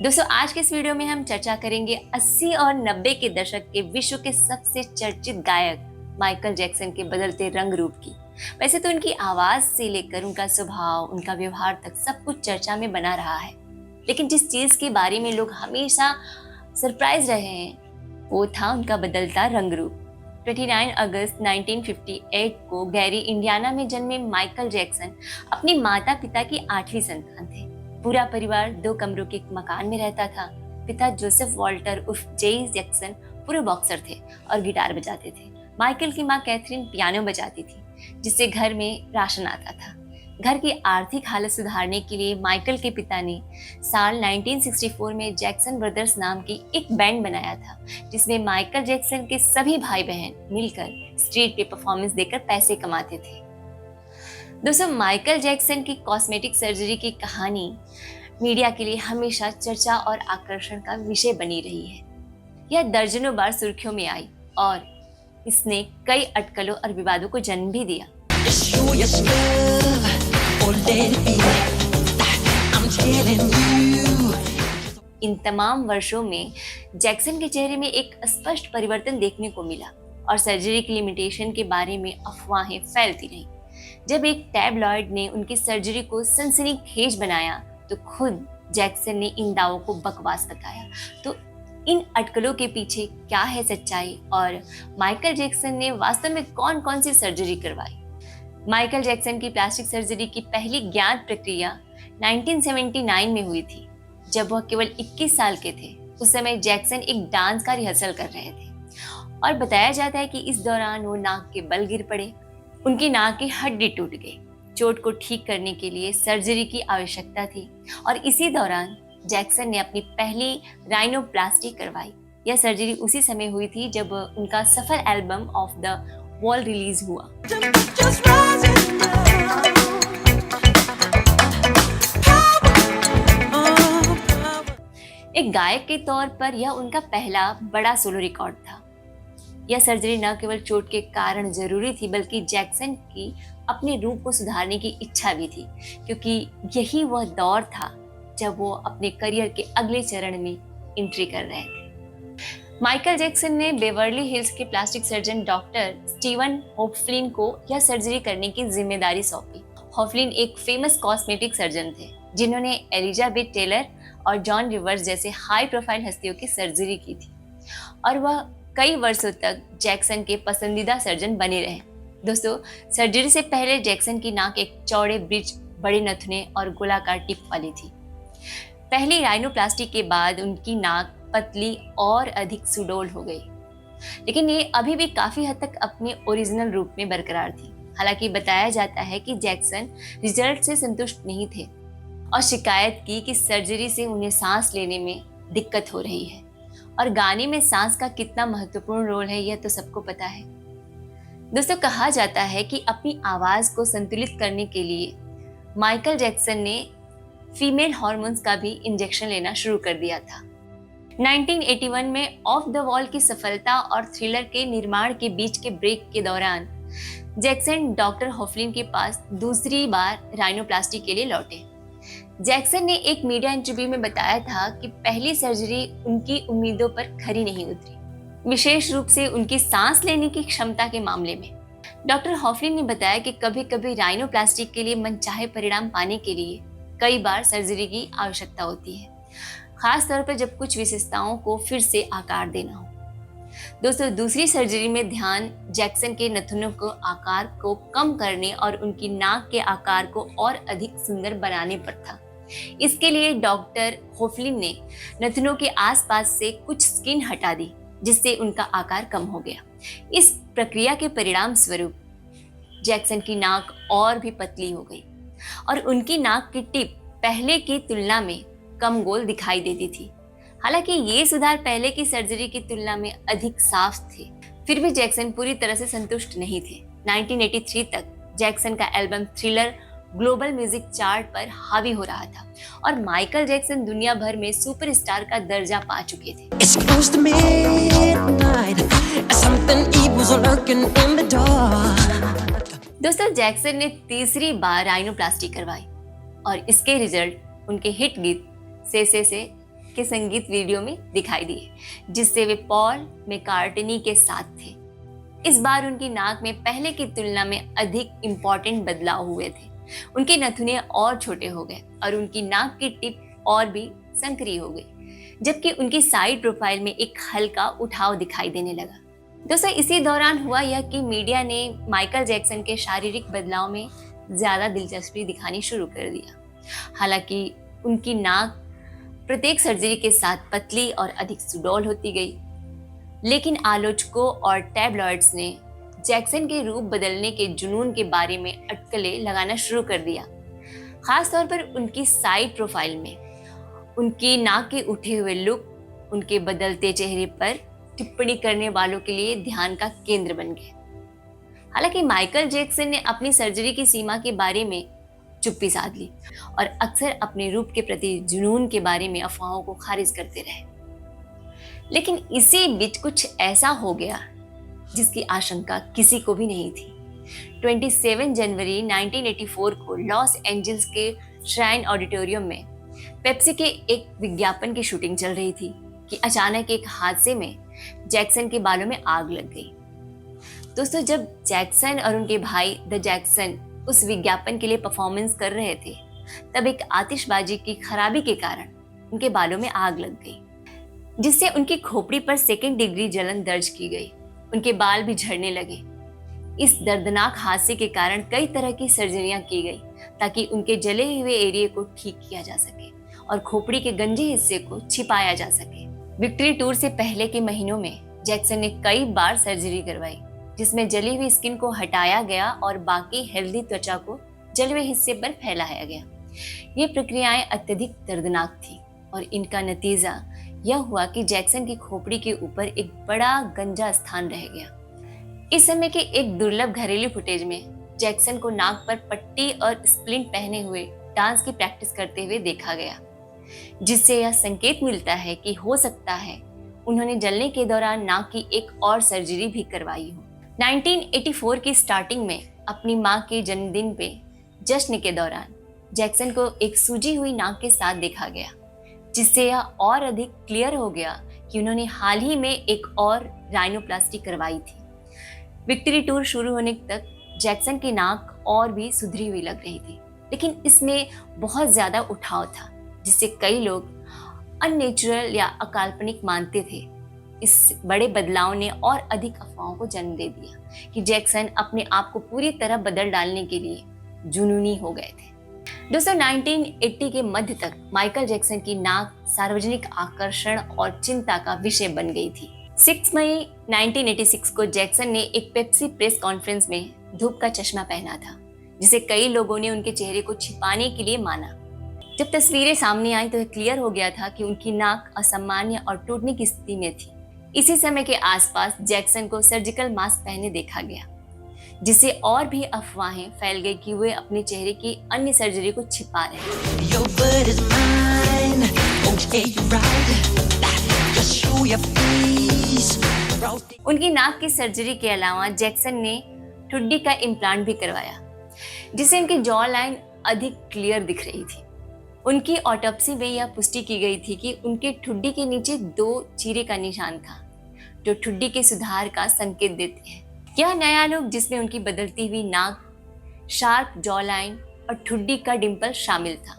दोस्तों आज के इस वीडियो में हम चर्चा करेंगे 80 और 90 के दशक के विश्व के सबसे चर्चित गायक माइकल जैक्सन के बदलते रंग रूप की। वैसे तो उनकी आवाज से लेकर उनका स्वभाव, उनका व्यवहार तक सब कुछ चर्चा में बना रहा है, लेकिन जिस चीज के बारे में लोग हमेशा सरप्राइज रहे हैं वो था उनका बदलता रंग रूप। 29 अगस्त 1958 को गैरी, इंडियाना में जन्मे माइकल जैक्सन अपनी माता पिता की 8वीं संतान थे। पूरा परिवार 2 कमरों के एक मकान में रहता था। पिता जोसेफ वॉल्टर उर्फ जेई जैक्सन पूरे बॉक्सर थे और गिटार बजाते थे। माइकल की मां कैथरीन पियानो बजाती थी, जिससे घर में राशन आता था। घर की आर्थिक हालत सुधारने के लिए माइकल के पिता ने साल 1964 में जैक्सन ब्रदर्स नाम की एक बैंड बनाया था, जिसमें माइकल जैक्सन के सभी भाई बहन मिलकर स्ट्रीट पे परफॉर्मेंस देकर पैसे कमाते थे। दोस्तों माइकल जैक्सन की कॉस्मेटिक सर्जरी की कहानी मीडिया के लिए हमेशा चर्चा और आकर्षण का विषय बनी रही है। यह दर्जनों बार सुर्खियों में आई और इसने कई अटकलों और विवादों को जन्म भी दिया। इन तमाम वर्षों में जैक्सन के चेहरे में एक स्पष्ट परिवर्तन देखने को मिला और सर्जरी की लिमिटेशन के बारे में अफवाहें फैलती रहीं। जब एक टैबलॉइड ने उनकी सर्जरी को सनसनीखेज बनाया तो खुद जैक्सन ने इन दावों को बकवास बताया। तो इन अटकलों के पीछे क्या है सच्चाई और माइकल जैक्सन ने वास्तव में कौन कौन सी सर्जरी करवाई? माइकल जैक्सन की प्लास्टिक सर्जरी की पहली ज्ञात प्रक्रिया 1979 में हुई थी, जब वह केवल 21 साल के थे। उस समय जैक्सन एक डांस का रिहर्सल कर रहे थे और बताया जाता है कि इस दौरान वो नाक के बल गिर पड़े। उनकी नाक की हड्डी टूट गई। चोट को ठीक करने के लिए सर्जरी की आवश्यकता थी और इसी दौरान जैक्सन ने अपनी पहली राइनोप्लास्टी करवाई। यह सर्जरी उसी समय हुई थी जब उनका सफल album of the wall release हुआ। एक गायक के तौर पर यह उनका पहला बड़ा सोलो रिकॉर्ड था। यह सर्जरी न केवल चोट के कारण जरूरी थी, बल्कि जैक्सन की अपने रूप को सुधारने की इच्छा भी थी, क्योंकि यही वह दौर था जब वो अपने करियर के अगले चरण में एंट्री कर रहे थे। माइकल जैक्सन ने बेवर्ली हिल्स के प्लास्टिक सर्जन डॉक्टर स्टीवन होफलिन को यह सर्जरी करने की जिम्मेदारी सौंपी। होफलिन एक फेमस कॉस्मेटिक सर्जन थे, जिन्होंने एलिजाबेथ टेलर और जॉन रिवर्स जैसे हाई प्रोफाइल हस्तियों की सर्जरी की थी और वह कई वर्षों तक जैक्सन के पसंदीदा सर्जन बने रहे। दोस्तों सर्जरी से पहले जैक्सन की नाक एक चौड़े ब्रिज, बड़े नथुने और गोलाकार टिप वाली थी। पहली राइनोप्लास्टी के बाद उनकी नाक पतली और अधिक सुडौल हो गई, लेकिन ये अभी भी काफी हद तक अपने ओरिजिनल रूप में बरकरार थी। हालांकि बताया जाता है कि जैक्सन रिजल्ट से संतुष्ट नहीं थे और शिकायत की कि सर्जरी से उन्हें सांस लेने में दिक्कत हो रही है और गाने में सांस का कितना महत्वपूर्ण रोल है यह तो सबको पता है। दोस्तों कहा जाता है कि अपनी आवाज को संतुलित करने के लिए माइकल जैक्सन ने फीमेल हार्मोन्स का भी इंजेक्शन लेना शुरू कर दिया था। 1981 में ऑफ द वॉल की सफलता और थ्रिलर के निर्माण के बीच के ब्रेक के दौरान जैक्सन डॉक्टर होफलिन के पास दूसरी बार राइनोप्लास्टी के लिए लौटे। जैक्सन ने एक मीडिया इंटरव्यू में बताया था कि पहली सर्जरी उनकी उम्मीदों पर खरी नहीं उतरी, विशेष रूप से उनकी सांस लेने की क्षमता के मामले में। डॉक्टर होफलिन ने बताया कि कभी कभी राइनोप्लास्टी के लिए मनचाहे परिणाम पाने के लिए कई बार सर्जरी की आवश्यकता होती है, खास तौर पर जब कुछ विशेषताओं को फिर से आकार देना हो। दोस्तों दूसरी सर्जरी में ध्यान जैक्सन के नथुनों को आकार को कम करने और उनकी नाक के आकार को और अधिक सुंदर बनाने पर था। इसके लिए डॉक्टर होफलिन ने नथुनों के आसपास से कुछ स्किन हटा दी, जिससे उनका आकार कम हो गया। इस प्रक्रिया के परिणाम स्वरूप जैक्सन की नाक और भी पतली हो गई और उनकी नाक की टिप पहले की तुलना में कम गोल दिखाई देती थी। हालांकि ये सुधार पहले की सर्जरी की तुलना में अधिक साफ थे, फिर भी जैक्सन पूरी तरह से संतुष्ट नहीं थे। 1983 तक जैक्सन का album thriller global music chart पर हावी हो रहा था और माइकल जैक्सन दुनिया भर में सुपरस्टार का दर्जा पा चुके थे। दोस्तों जैक्सन ने तीसरी बार राइनोप्लास्टी करवाई और इसके रिजल्ट उनके हिट गीत से के संगीत वीडियो में दिखाई दिए, जिससे वे पॉल मैकार्टनी के साथ थे। इस बार उनकी नाक में पहले की तुलना में अधिक इम्पोर्टेंट बदलाव हुए थे। उनके नथुने और छोटे हो गए और उनकी नाक की टिप और भी संकरी हो गई, जबकि उनकी साइड प्रोफाइल में एक हल्का उठाव दिखाई देने लगा। दोस्तों, इसी दौरान हुआ यह कि मीडिया ने माइकल जैक्सन के शारीरिक बदलाव में ज्यादा दिलचस्पी दिखानी शुरू कर दिया। हालांकि उनकी नाक प्रत्येक सर्जरी के साथ पतली और अधिक सुडौल होती गई, लेकिन आलोचकों और टैबलॉइड्स ने जैक्सन के रूप बदलने के जुनून के बारे में अटकलें लगाना शुरू कर दिया। खास तौर पर उनकी साइड प्रोफाइल में उनकी नाक के उठे हुए लुक उनके बदलते चेहरे पर टिप्पणी करने वालों के लिए ध्यान का केंद्र बन गए। हालांकि माइकल जैक्सन ने अपनी सर्जरी की सीमा के बारे में चुप्पी साध ली और अक्सर अपने रूप के प्रति जुनून के बारे में अफवाहों को खारिज करते रहे। लेकिन इसी बीच कुछ ऐसा हो गया जिसकी आशंका किसी को भी नहीं थी। 27 जनवरी 1984 को लॉस एंजल्स के श्राइन ऑडिटोरियम में पेप्सी के एक विज्ञापन की शूटिंग चल रही थी कि अचानक एक हादसे में जैक्सन के बालों में आग लग गई। दोस्तों, जब जैक्सन और उनके भाई द जैक्सन उस विज्ञापन के लिए परफॉर्मेंस कर रहे थे, तब एक आतिशबाजी की खराबी के कारण उनके बालों में आग लग गई, जिससे उनकी खोपड़ी पर 2nd डिग्री जलन दर्ज की गई। उनके बाल भी झड़ने लगे। इस दर्दनाक हादसे के कारण कई तरह की सर्जरियां की गई ताकि उनके जले हुए एरिया को ठीक किया जा सके और खोपड़ी के गंजे हिस्से को छिपाया जा सके। विक्ट्री टूर से पहले के महीनों में जैक्सन ने कई बार सर्जरी करवाई, जिसमें जली हुई स्किन को हटाया गया और बाकी हेल्दी त्वचा को जले हुए हिस्से पर फैलाया गया। ये प्रक्रियाएं अत्यधिक दर्दनाक थी और इनका नतीजा यह हुआ कि जैक्सन की खोपड़ी के ऊपर एक बड़ा गंजा स्थान रह गया। इस समय के एक दुर्लभ घरेलू फुटेज में जैक्सन को नाक पर पट्टी और स्प्लिंट पहने हुए डांस की प्रैक्टिस करते हुए देखा गया, जिससे यह संकेत मिलता है कि हो सकता है उन्होंने जलने के दौरान नाक की एक और सर्जरी भी करवाई हो। 1984 की स्टार्टिंग में अपनी मां के जन्मदिन पे जश्न के दौरान जैक्सन को एक सूजी हुई नाक के साथ देखा गया, जिससे यह और अधिक क्लियर हो गया कि उन्होंने हाल ही में एक और राइनोप्लास्टी करवाई थी। विक्ट्री टूर शुरू होने तक जैक्सन की नाक और भी सुधरी हुई लग रही थी, लेकिन इसमें बहुत ज्यादा उठाव था, जिससे कई लोग अननेचुरल या अकाल्पनिक मानते थे। इस बड़े बदलाव ने और अधिक अफवाहों को जन्म दे दिया कि जैक्सन अपने आप को पूरी तरह बदल डालने के लिए जुनूनी हो गए थे। दोस्तों, 1980 के मध्य तक माइकल जैक्सन की नाक सार्वजनिक आकर्षण और चिंता का विषय बन गई थी। 6 मई 1986 को जैक्सन ने एक पेप्सी प्रेस कॉन्फ्रेंस में धूप का चश्मा पहना था, जिसे कई लोगों ने उनके चेहरे को छिपाने के लिए माना। जब तस्वीरें सामने आई तो यह क्लियर हो गया था कि उनकी नाक असामान्य और टूटने की स्थिति में थी। इसी समय के आसपास जैक्सन को सर्जिकल मास्क पहने देखा गया, जिससे और भी अफवाहें फैल गई कि वे अपने चेहरे की अन्य सर्जरी को छिपा रहे हैं। उनकी नाक की सर्जरी के अलावा जैक्सन ने ठुड्डी का इम्प्लांट भी करवाया, जिससे उनकी जॉ लाइन अधिक क्लियर दिख रही थी। उनकी ऑटोप्सी में यह पुष्टि की गई थी कि उनके ठुड्डी के नीचे 2 चीरे का निशान था, जो ठुड्डी के सुधार का संकेत देते हैं। यह नया लुक, जिसमें उनकी बदलती हुई नाक, शार्प जॉ लाइन और ठुड्डी का डिंपल शामिल था,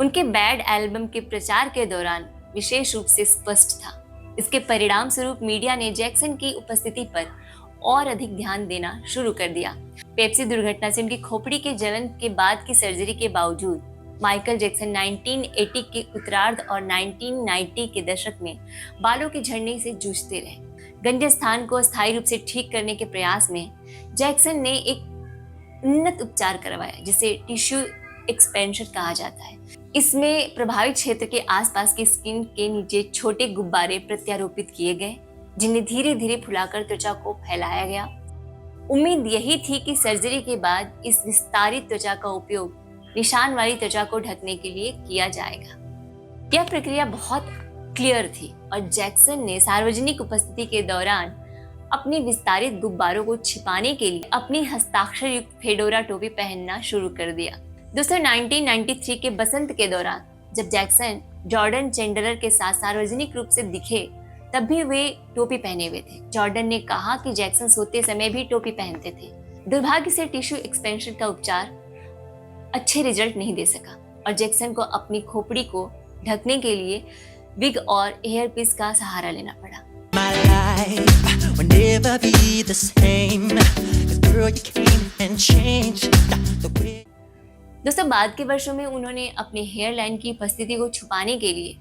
उनके बैड एल्बम के प्रचार के दौरान विशेष रूप से स्पष्ट था। इसके परिणाम स्वरूप मीडिया ने जैक्सन की उपस्थिति पर और अधिक ध्यान देना शुरू कर दिया। पेप्सी दुर्घटना से उनकी खोपड़ी के जलन के बाद की सर्जरी के बावजूद माइकल जैक्सन 1980 के उत्तरार्ध और 1990 के दशक में बालों के झड़ने से जूझते रहे। गंजे स्थान को अस्थायी रूप से ठीक करने के प्रयास में जैक्सन ने एक उन्नत उपचार करवाया, जिसे टिश्यू एक्सपेंशन कहा जाता है। इसमें प्रभावित क्षेत्र के आसपास की स्किन के नीचे छोटे गुब्बारे प्रत्यारोपित किए गए, जिन्हें धीरे धीरे फुलाकर त्वचा को फैलाया गया। उम्मीद यही थी कि सर्जरी के बाद इस विस्तारित त्वचा का उपयोग निशान वाली त्वचा को ढकने के लिए किया जाएगा। यह प्रक्रिया बहुत क्लियर थी और जैक्सन ने सार्वजनिक उपस्थिति के दौरान अपने विस्तारित गुब्बारों को छिपाने के लिए अपनी हस्ताक्षर युक्त फेडोरा टोपी पहनना शुरू कर दिया। दोस्तों, 1993 के बसंत के दौरान जब जैक्सन जॉर्डन चैंडलर के साथ सार्वजनिक रूप से दिखे तब भी वे टोपी पहने हुए थे। जॉर्डन ने कहा कि जैक्सन सोते समय भी टोपी पहनते थे। दुर्भाग्य से टिश्यू एक्सपेंशन का उपचार अच्छे रिजल्ट नहीं दे सका और जैक्सन को अपनी खोपड़ी को ढकने के लिए विग और एयर पीस का सहारा लेना पड़ा। My life will never be the same. 'Cause girl, you came and changed the way. दोस्तों, बाद के वर्षों में उन्होंने अपने हेयर लाइन की उपस्थिति को छुपाने के लिए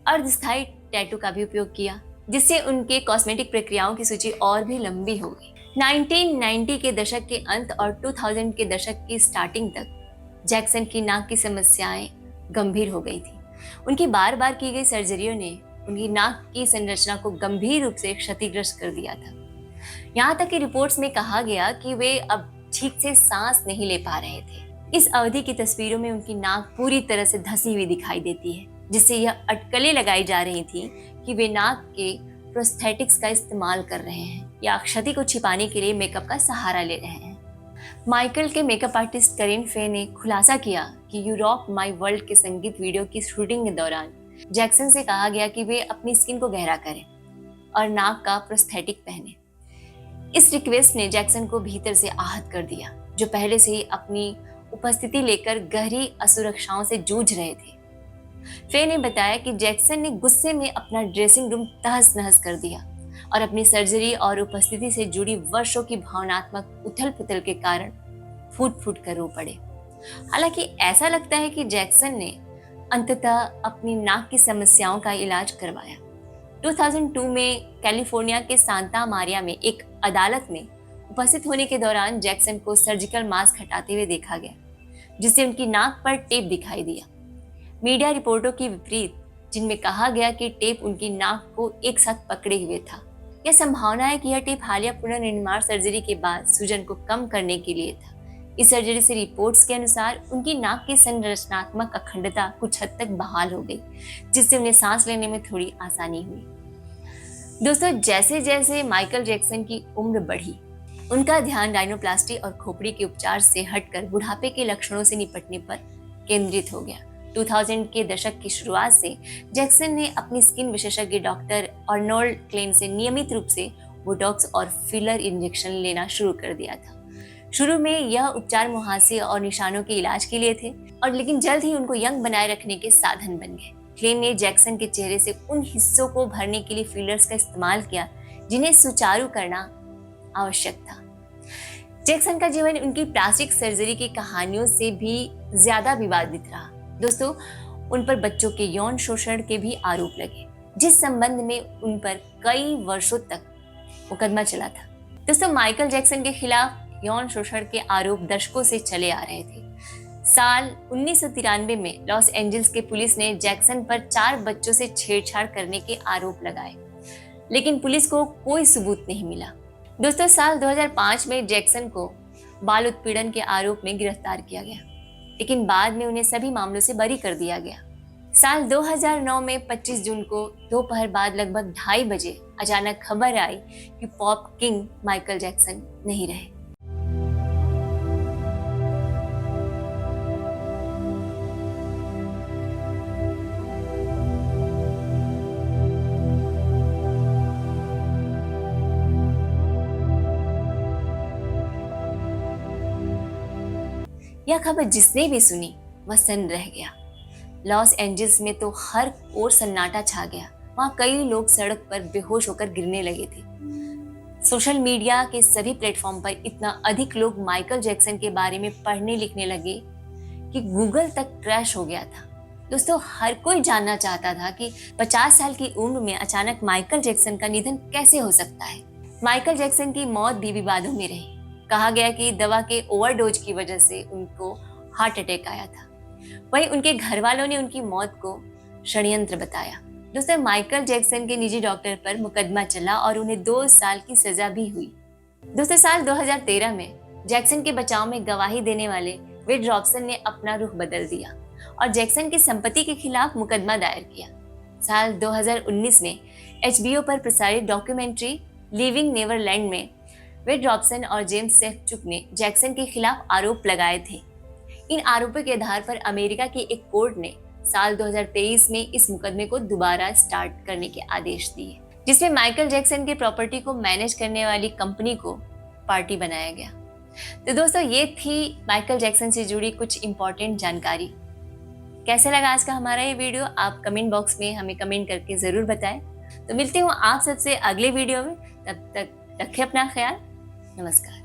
अर्धस्थायी टैटू का भी उपयोग किया, जिससे उनके कॉस्मेटिक प्रक्रियाओं की सूची और भी लंबी हो गई। 1990 के दशक के अंत और 2000 के दशक की स्टार्टिंग तक जैक्सन की नाक की समस्याएं गंभीर हो गई थी। उनकी बार बार की गई सर्जरियों ने उनकी नाक की संरचना को गंभीर रूप से क्षतिग्रस्त कर दिया था। यहाँ तक कि रिपोर्ट्स में कहा गया कि वे अब ठीक से सांस नहीं ले पा रहे थे। इस अवधि की तस्वीरों में उनकी नाक पूरी तरह से धंसी हुई दिखाई देती है, जिससे यह अटकलें लगाई जा रही थी कि वे नाक के प्रोस्थेटिक्स का इस्तेमाल कर रहे हैं या क्षति को छिपाने के लिए मेकअप का सहारा ले रहे हैं। माइकल के मेकअप आर्टिस्ट करीन फे ने खुलासा किया कि यू रॉक माई वर्ल्ड के संगीत वीडियो की शूटिंग के दौरान जैक्सन से कहा गया कि वे अपनी स्किन को गहरा करें और नाक का प्रोस्थेटिक पहने। इस रिक्वेस्ट ने जैक्सन को भीतर से आहत कर दिया, जो पहले से ही अपनी उपस्थिति लेकर गहरी असुरक्षाओं से जूझ रहे थे। फे ने बताया कि जैक्सन ने गुस्से में अपना ड्रेसिंग रूम तहस नहस कर दिया और अपनी सर्जरी और उपस्थिति से जुड़ी वर्षों की भावनात्मक उथल पुथल के कारण फूट फूट कर रो पड़े। हालांकि ऐसा लगता है कि जैक्सन ने अंततः अपनी नाक की समस्याओं का इलाज करवाया। 2002 में कैलिफोर्निया के सांता मारिया में एक अदालत में उपस्थित होने के दौरान जैक्सन को सर्जिकल मास्क हटाते हुए देखा गया, जिससे उनकी नाक पर टेप दिखाई दिया। मीडिया रिपोर्टों की विपरीत, जिनमें कहा गया कि टेप उनकी नाक को एक साथ पकड़े हुए था। यह संभावना है कि यह टेप हालिया पुनर्निर्माण सर्जरी के बाद सूजन को कम करने के लिए था। इस सर्जरी से रिपोर्ट्स के अनुसार उनकी नाक की संरचनात्मक अखंडता कुछ हद तक बहाल हो गई, जिससे उन्हें सांस लेने में थोड़ी आसानी हुई। दोस्तों, जैसे जैसे माइकल जैक्सन की उम्र बढ़ी, उनका ध्यान राइनोप्लास्टी और खोपड़ी के उपचार से हटकर बुढ़ापे के लक्षणों से निपटने पर केंद्रित हो गया। 2000 के दशक की शुरुआत से जैक्सन ने अपनी स्किन विशेषज्ञ डॉक्टर अर्नोल्ड क्लेन से नियमित रूप से बोटॉक्स और फिलर इंजेक्शन लेना शुरू कर दिया था। शुरू में यह उपचार मुहासे और निशानों के इलाज के लिए थे, और लेकिन जल्द ही उनको यंग बनाए रखने के साधन बन गए। क्लेन ने जैक्सन के चेहरे से उन हिस्सों को भरने के लिए फिलर्स का इस्तेमाल किया जिन्हें सुचारू करना आवश्यक था। जैक्सन का जीवन उनकी प्लास्टिक सर्जरी की कहानियों से भी ज्यादा विवादित रहा। दोस्तों, उन पर बच्चों के यौन शोषण के भी आरोप लगे, जिस संबंध में उन पर कई वर्षों तक मुकदमा चला था। दोस्तों, माइकल जैक्सन के खिलाफ यौन शोषण के आरोप दशकों से चले आ रहे थे। साल 1993 में लॉस एंजल्स के पुलिस ने जैक्सन पर 4 बच्चों से छेड़छाड़ करने के आरोप लगाए, लेकिन पुलिस को कोई सबूत नहीं मिला। दोस्तों, साल 2005 में जैक्सन को बाल उत्पीड़न के आरोप में गिरफ्तार किया गया, लेकिन बाद में उन्हें सभी मामलों से बरी कर दिया गया। साल 2009 में 25 जून को दोपहर बाद लगभग 2:30 बजे अचानक खबर आई कि पॉप किंग माइकल जैक्सन नहीं रहे। यह खबर जिसने भी सुनी वह सन्न रह गया। लॉस एंजल्स में तो हर ओर सन्नाटा छा गया। वहाँ कई लोग सड़क पर बेहोश होकर गिरने लगे थे। सोशल मीडिया के सभी प्लेटफॉर्म पर इतना अधिक लोग माइकल जैक्सन के बारे में पढ़ने लिखने लगे कि गूगल तक क्रैश हो गया था। दोस्तों, हर कोई जानना चाहता था कि 50 साल की उम्र में अचानक माइकल जैक्सन का निधन कैसे हो सकता है। माइकल जैक्सन की मौत भी विवादों में रही। कहा गया कि दवा के ओवरडोज की वजह से उनको हार्ट अटैक आया था। वहीं उनके घर वालों ने उनकी मौत को षड्यंत्र बताया। दोस्तों, माइकल जैक्सन के निजी डॉक्टर पर मुकदमा चला और उन्हें 2 साल की सजा भी हुई। दोस्तों, साल 2013 में जैक्सन के बचाव में गवाही देने वाले वेड रॉबसन ने अपना रुख बदल दिया और जैक्सन की संपत्ति के खिलाफ मुकदमा दायर किया। साल 2019 में HBO पर प्रसारित डॉक्यूमेंट्री लिविंग नेवरलैंड में वेड रॉबसन और जेम्स सेफ्चुक ने जैक्सन के खिलाफ आरोप लगाए थे। इन आरोपों के आधार पर अमेरिका की एक कोर्ट ने साल 2023 में इस मुकदमे को दोबारा स्टार्ट करने के आदेश दिए, जिसमें माइकल जैक्सन की प्रॉपर्टी को मैनेज करने वाली कंपनी को पार्टी बनाया गया। तो दोस्तों, ये थी माइकल जैक्सन से जुड़ी कुछ इंपॉर्टेंट जानकारी। कैसे लगा आज का हमारा ये वीडियो, आप कमेंट बॉक्स में हमें कमेंट करके जरूर बताएं। तो मिलती हूँ आप सबसे अगले वीडियो में, तब तक रखें अपना ख्याल। नमस्कार।